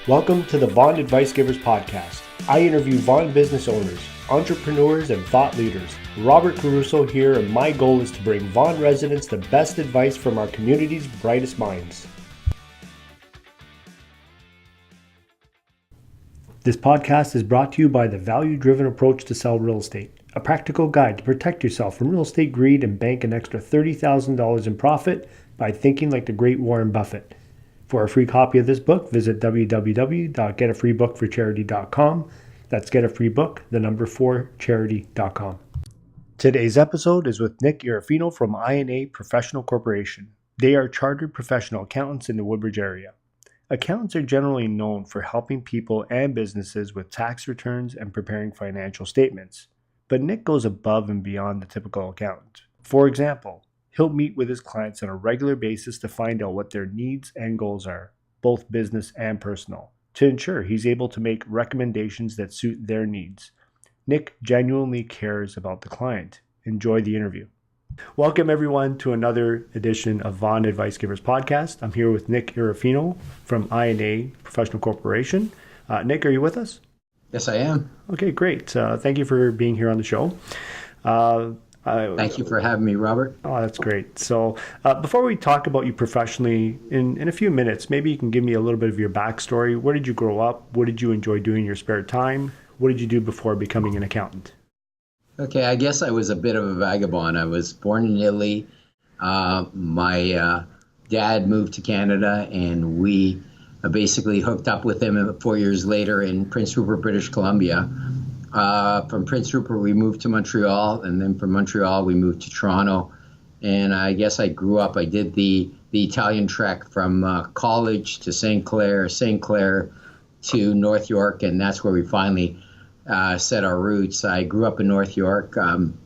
Welcome to the Vaughan Advice Givers podcast. I interview Vaughan business owners, entrepreneurs, and thought leaders. Robert Caruso here, and my goal is to bring Vaughan residents the best advice from our community's brightest minds. This podcast is brought to you by the value-driven approach to sell real estate, a practical guide to protect yourself from real estate greed and bank an extra $30,000 in profit by thinking like the great Warren Buffett. For a free copy of this book, visit www.getafreebookforcharity.com. That's getafreebook4charity.com. Today's episode is with Nick Ierfino from INA Professional Corporation. They are chartered professional accountants in the Woodbridge area. Accountants are generally known for helping people and businesses with tax returns and preparing financial statements. But Nick goes above and beyond the typical accountant. For example, he'll meet with his clients on a regular basis to find out what their needs and goals are, both business and personal, to ensure he's able to make recommendations that suit their needs. Nick genuinely cares about the client. Enjoy the interview. Welcome everyone to another edition of Vaughan Advice Givers podcast. I'm here with Nick Ierfino from INA Professional Corporation. Nick, are you with us? Yes, I am. Okay, great. Thank you for being here on the show. Thank you for having me, Robert. Oh, that's great. So before we talk about you professionally, in a few minutes, maybe you can give me a little bit of your backstory. Where did you grow up? What did you enjoy doing in your spare time? What did you do before becoming an accountant? Okay, I guess I was a bit of a vagabond. I was born in Italy. My dad moved to Canada, and we basically hooked up with him 4 years later in Prince Rupert, British Columbia. From Prince Rupert, we moved to Montreal, and then from Montreal, we moved to Toronto. And I guess I grew up, I did the Italian trek from college to St. Clair to North York, and that's where we finally set our roots. I grew up in North York, and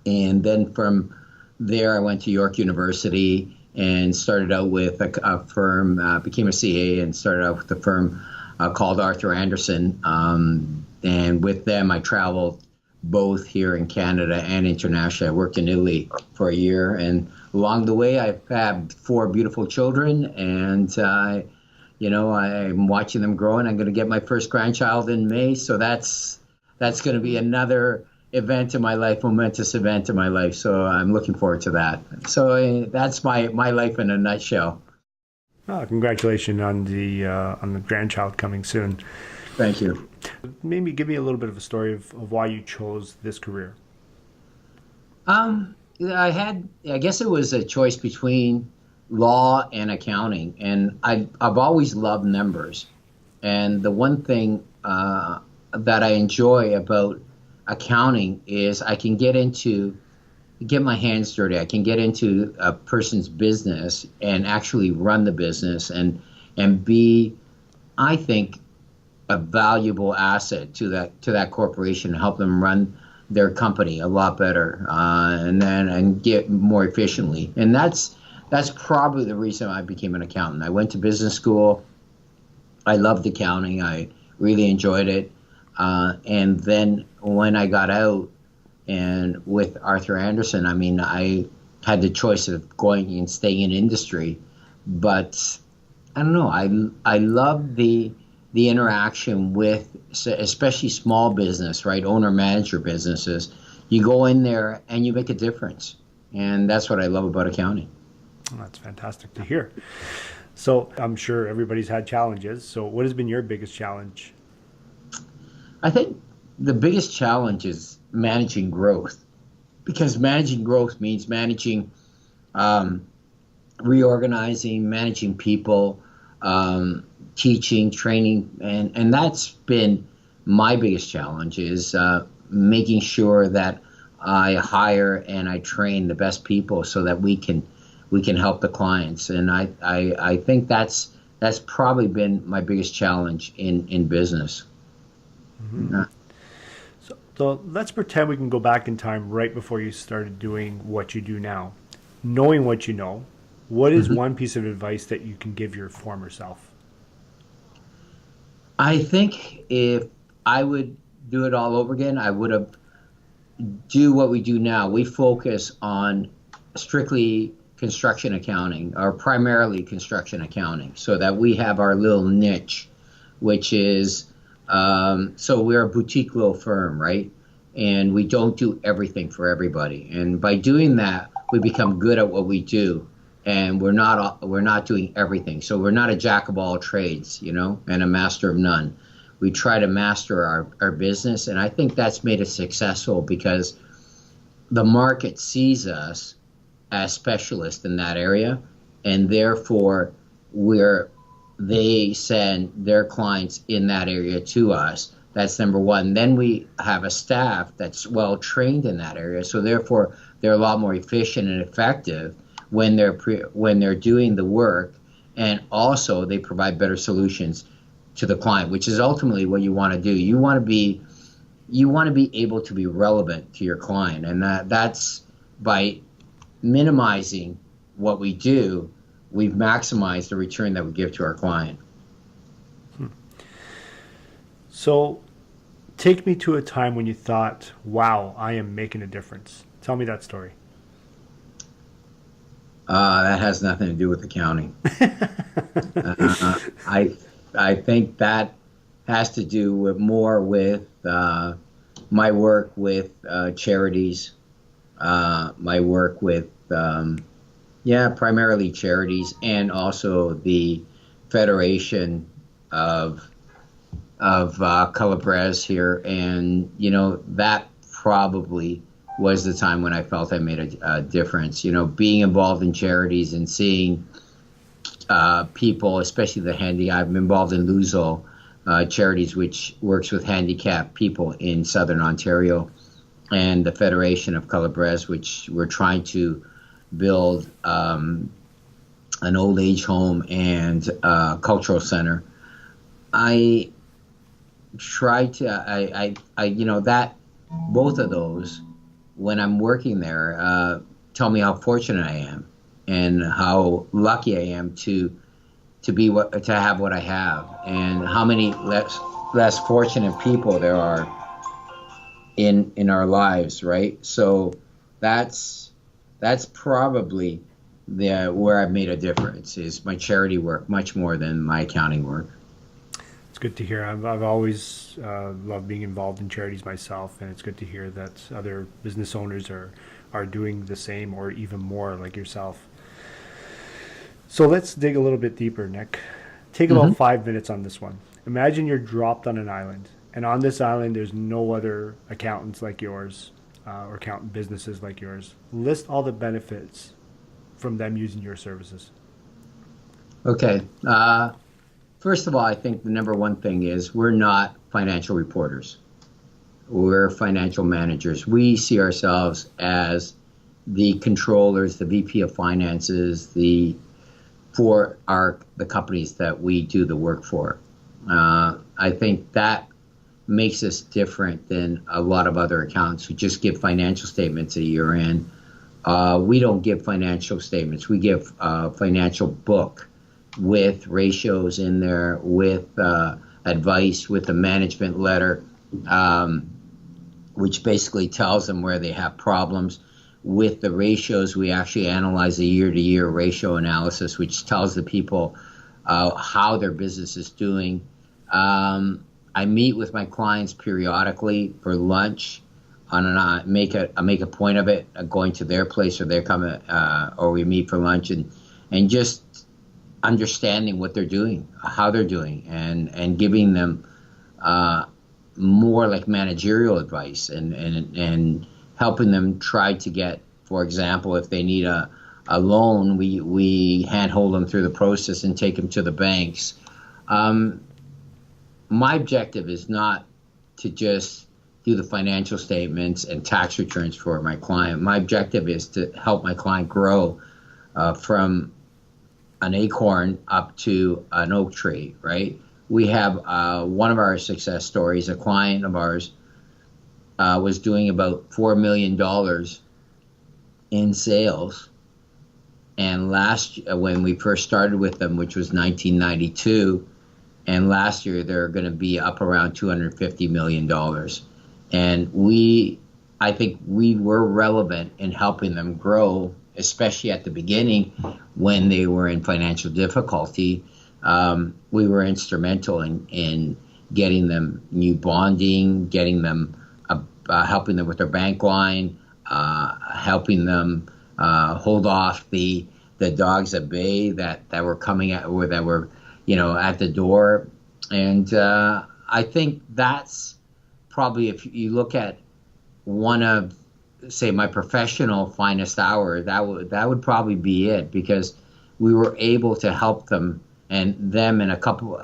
then from there, I went to York University and started out with a firm, became a CA, and started out with a firm called Arthur Andersen. And with them, I traveled both here in Canada and internationally. I worked in Italy for a year. And along the way, I've had 4 beautiful children. And, I'm watching them grow. And I'm going to get my first grandchild in May. So that's going to be another event in my life, momentous event in my life. So I'm looking forward to that. So that's my life in a nutshell. Oh, congratulations on the grandchild coming soon. Thank you. Maybe give me a little bit of a story of why you chose this career. I guess it was a choice between law and accounting, and I've always loved numbers. And the one thing that I enjoy about accounting is I can get my hands dirty. I can get into a person's business and actually run the business and be, I think, a valuable asset to that corporation, help them run their company a lot better, and get more efficiently. And that's probably the reason I became an accountant. I went to business school. I loved accounting. I really enjoyed it. And then when I got out and with Arthur Andersen, I had the choice of going and staying in industry, but I don't know. I love the interaction with, especially small business, right? Owner-manager businesses. You go in there and you make a difference. And that's what I love about accounting. Oh, that's fantastic to hear. So I'm sure everybody's had challenges. So what has been your biggest challenge? I think the biggest challenge is managing growth, because managing growth means managing, reorganizing, managing people, teaching, training, and that's been my biggest challenge, is making sure that I hire and I train the best people so that we can help the clients. And I think that's probably been my biggest challenge in business. Mm-hmm. So let's pretend we can go back in time right before you started doing what you do now. Knowing what you know, what is one piece of advice that you can give your former self? I think if I would do it all over again, I would have do what we do now. We focus on strictly construction accounting, or primarily construction accounting, so that we have our little niche. which is so we're a boutique little firm, right? And we don't do everything for everybody. And by doing that, we become good at what we do. And we're not doing everything. So we're not a jack of all trades, and a master of none. We try to master our business. And I think that's made us successful because the market sees us as specialists in that area. And therefore, they send their clients in that area to us. That's number one. Then we have a staff that's well trained in that area. So therefore, they're a lot more efficient and effective when they're doing the work, and also they provide better solutions to the client, which is ultimately what you want to do. You want to be able to be relevant to your client, and that's by minimizing what we do, we've maximized the return that we give to our client. So take me to a time when you thought, wow, I am making a difference. Tell me that story. That has nothing to do with accounting. I think that has to do more with my work with charities, my work with primarily charities, and also the Federation of Calabres here, and that probably was the time when I felt I made a difference. Being involved in charities and seeing people, especially I'm involved in Luso Charities, which works with handicapped people in Southern Ontario, and the Federation of Calabres, which we're trying to build an old age home and cultural center. I try to, that both of those, when I'm working there, tell me how fortunate I am and how lucky I am to have what I have, and how many less fortunate people there are in our lives, right? So that's probably where I've made a difference, is my charity work much more than my accounting work. It's good to hear. I've always loved being involved in charities myself, and it's good to hear that other business owners are doing the same or even more, like yourself. So let's dig a little bit deeper, Nick. Take about 5 minutes on this one. Imagine you're dropped on an island, and on this island there's no other accountants like yours or accountant businesses like yours. List all the benefits from them using your services. Okay. First of all, I think the number one thing is we're not financial reporters. We're financial managers. We see ourselves as the controllers, the VP of finances, for the companies that we do the work for. I think that makes us different than a lot of other accountants who just give financial statements a year in. We don't give financial statements. We give a financial book with ratios in there, with advice, with a management letter, which basically tells them where they have problems. With the ratios, we actually analyze a year-to-year ratio analysis, which tells the people how their business is doing. I meet with my clients periodically for lunch. Make a point of it, going to their place, or they're coming, or we meet for lunch, and just understanding what they're doing, how they're doing, and giving them more like managerial advice, and helping them try to get, for example, if they need a loan, we handhold them through the process and take them to the banks. My objective is not to just do the financial statements and tax returns for my client. My objective is to help my client grow from an acorn up to an oak tree, right? We have one of our success stories, a client of ours was doing about $4 million in sales. And when we first started with them, which was 1992, and last year they're going to be up around $250 million. And I think we were relevant in helping them grow, especially at the beginning when they were in financial difficulty, we were instrumental in getting them new bonding, getting them helping them with their bank line, helping them hold off the dogs at bay that were coming at or that were at the door. And I think that's probably, if you look at one of, say, my professional finest hour, that would probably be it, because we were able to help them and a couple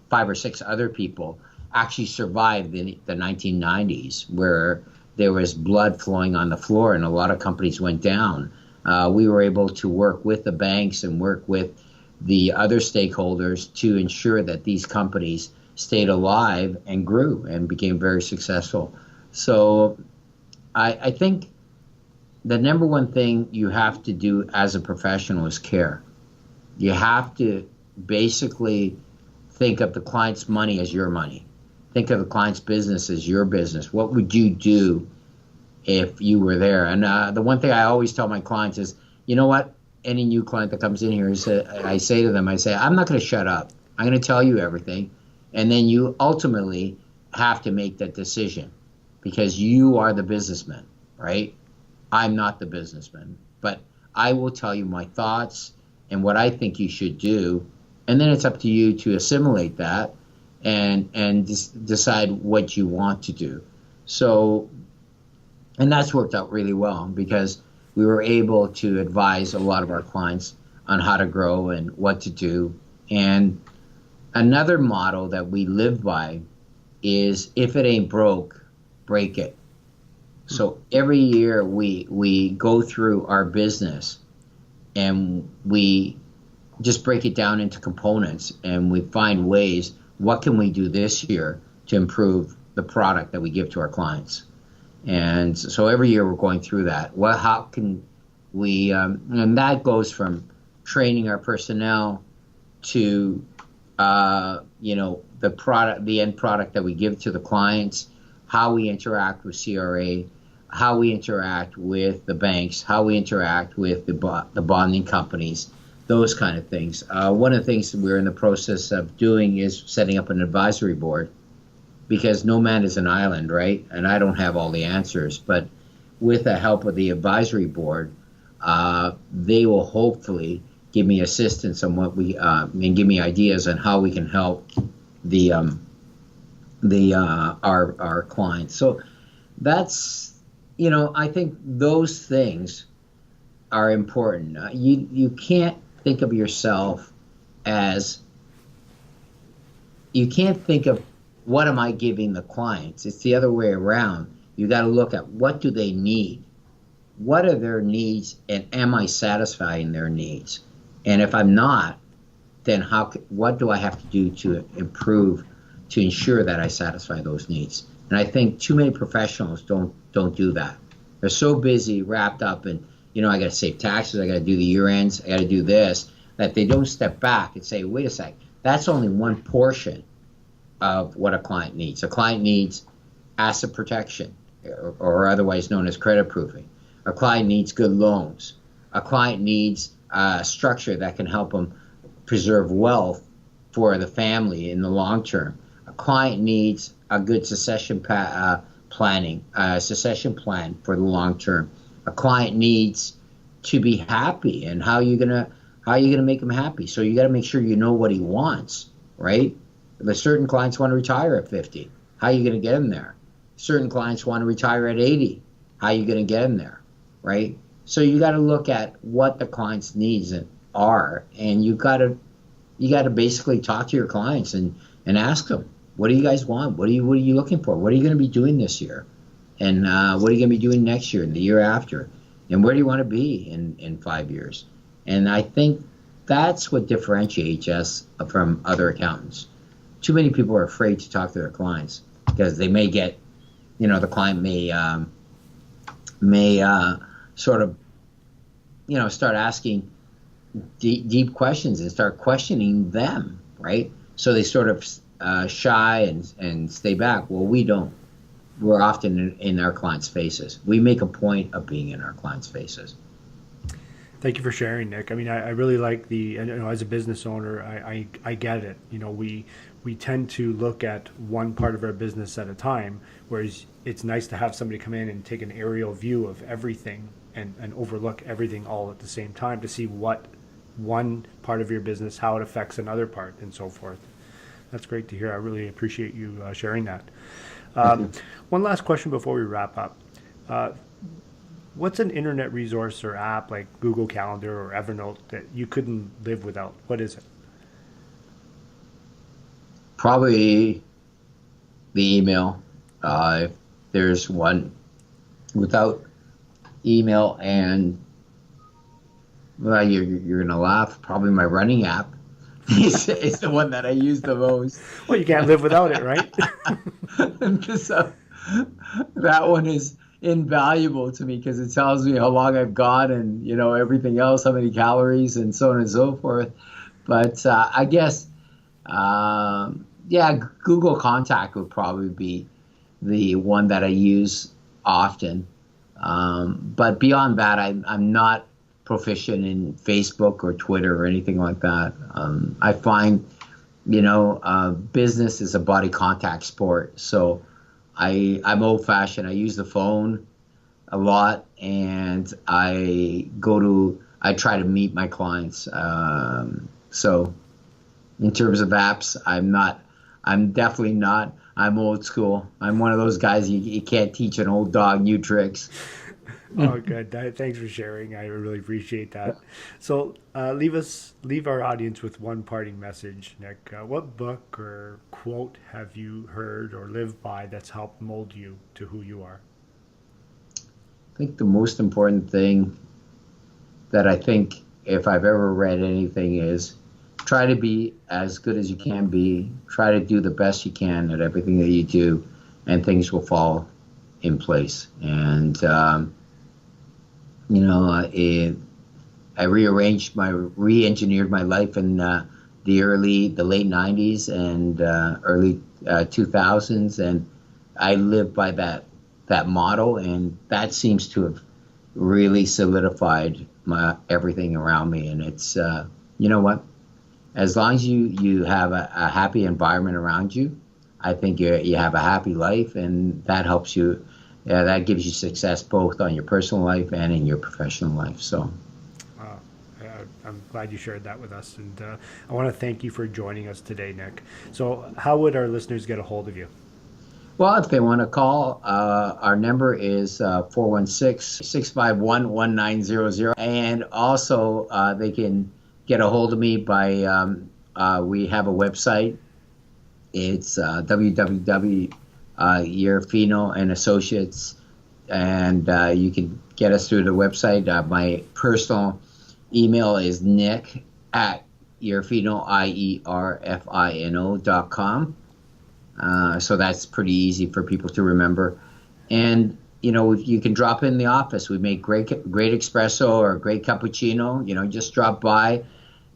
5 or 6 other people actually survived the 1990s, where there was blood flowing on the floor and a lot of companies went down. We were able to work with the banks and work with the other stakeholders to ensure that these companies stayed alive and grew and became very successful. So I think the number one thing you have to do as a professional is care. You have to basically think of the client's money as your money. Think of the client's business as your business. What would you do if you were there? And the one thing I always tell my clients is, you know what? Any new client that comes in here, I say to them, I'm not going to shut up. I'm going to tell you everything. And then you ultimately have to make that decision, because you are the businessman, right? I'm not the businessman, but I will tell you my thoughts and what I think you should do. And then it's up to you to assimilate that and decide what you want to do. So, and that's worked out really well, because we were able to advise a lot of our clients on how to grow and what to do. And another motto that we live by is, if it ain't broke, break it. So every year we go through our business and we just break it down into components, and we find ways, what can we do this year to improve the product that we give to our clients. And so every year we're going through that. Well, how can we, and that goes from training our personnel to, the product, the end product that we give to the clients, how we interact with CRA, how we interact with the banks, how we interact with the bonding companies, those kind of things. One of the things that we're in the process of doing is setting up an advisory board, because no man is an island, right? And I don't have all the answers, but with the help of the advisory board, they will hopefully give me assistance on what we and give me ideas on how we can help our clients. So that's, I think those things are important. You can't think of yourself as, you can't think of, what am I giving the clients? It's the other way around. You got to look at, what do they need? What are their needs, and am I satisfying their needs? And if I'm not, then what do I have to do to improve, to ensure that I satisfy those needs? And I think too many professionals don't do that. They're so busy, wrapped up in, I got to save taxes, I got to do the year ends, I got to do this, that they don't step back and say, wait a sec, that's only one portion of what a client needs. A client needs asset protection, or otherwise known as credit proofing. A client needs good loans. A client needs a structure that can help them preserve wealth for the family in the long term. A client needs a good succession planning, succession plan for the long term. A client needs to be happy, and how are you gonna make him happy? So you got to make sure you know what he wants, right? But certain clients want to retire at 50. How are you going to get them there? Certain clients want to retire at 80. How are you going to get them there, right? So you got to look at what the client's needs are, and you got to basically talk to your clients and ask them, what do you guys want? What are you looking for? What are you going to be doing this year? And what are you going to be doing next year and the year after? And where do you want to be in 5 years? And I think that's what differentiates us from other accountants. Too many people are afraid to talk to their clients, because they may get, the client may sort of, start asking deep questions and start questioning them, right? So they sort of shy and stay back. Well, we don't. We're often in our clients' faces. We make a point of being in our clients' faces. Thank you for sharing, Nick. I mean, I really like the, and, as a business owner, I get it. We tend to look at one part of our business at a time, whereas it's nice to have somebody come in and take an aerial view of everything and overlook everything all at the same time to see what one part of your business, how it affects another part, and so forth. That's great to hear. I really appreciate you sharing that. Thank Um, you. one last question before we wrap up. Uh, what's an internet resource or app like Google Calendar or Evernote that you couldn't live without? What is it? Probably the email. If there's one without email, and well, you're gonna laugh. Probably my running app is the one that I use the most. Well, you can't live without it, right? So that one is invaluable to me because it tells me how long I've gone and everything else, how many calories and so on and so forth. But I guess yeah, Google Contact would probably be the one that I use often. But beyond that, I'm not proficient in Facebook or Twitter or anything like that. I find, business is a body contact sport. So I'm old fashioned. I use the phone a lot, and I try to meet my clients. So in terms of apps, I'm definitely not. I'm old school. I'm one of those guys you can't teach an old dog new tricks. Oh, good. Thanks for sharing. I really appreciate that. So, leave our audience with one parting message, Nick. What book or quote have you heard or lived by that's helped mold you to who you are? I think the most important thing that I think if I've ever read anything is try to be as good as you can be. Try to do the best you can at everything that you do, and things will fall in place. And I re-engineered my life in the late '90s and early 2000s, and I live by that motto, and that seems to have really solidified my everything around me. And it's you know what? As long as you have a happy environment around you, I think you have a happy life, and that helps you. Yeah, that gives you success both on your personal life and in your professional life. So, Uh, I'm glad you shared that with us, and I want to thank you for joining us today, Nick. So, how would our listeners get a hold of you? well, if they want to call, our number is 416 And also, they can get a hold of me by, we have a website. It's www. Ierfino and Associates, and you can get us through the website. My personal email is nick at Ierfino, IERFINO.com. So that's pretty easy for people to remember. And, you can drop in the office. We make great espresso or great cappuccino. Just drop by,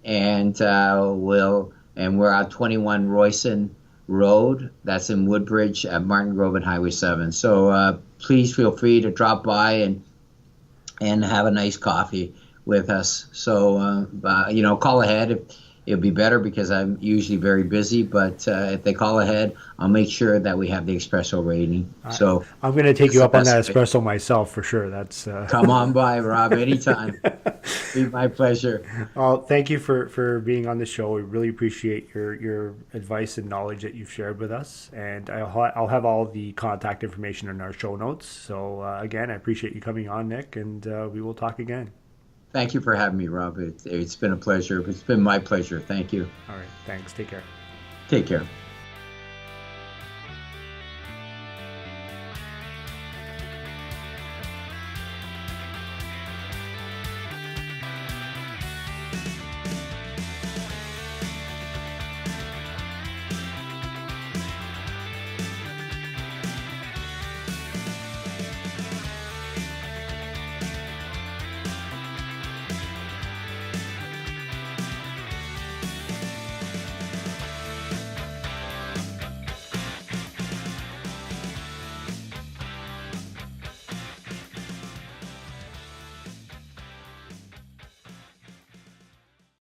and we're at 21 Royston Road. That's in Woodbridge at Martin Grove and Highway 7. So please feel free to drop by and have a nice coffee with us. So, call ahead. It'll be better because I'm usually very busy, but if they call ahead, I'll make sure that we have the espresso rating. So I'm going to take that's you the up on best that way. espresso myself for sure. That's Come on by, Rob, anytime. Be my pleasure. well, thank you for being on the show. We really appreciate your advice and knowledge that you've shared with us. And I'll have all the contact information in our show notes. So, again, I appreciate you coming on, Nick, and we will talk again. Thank you for having me, Rob. It's been a pleasure. It's been my pleasure. Thank you. All right. Thanks. Take care. Take care.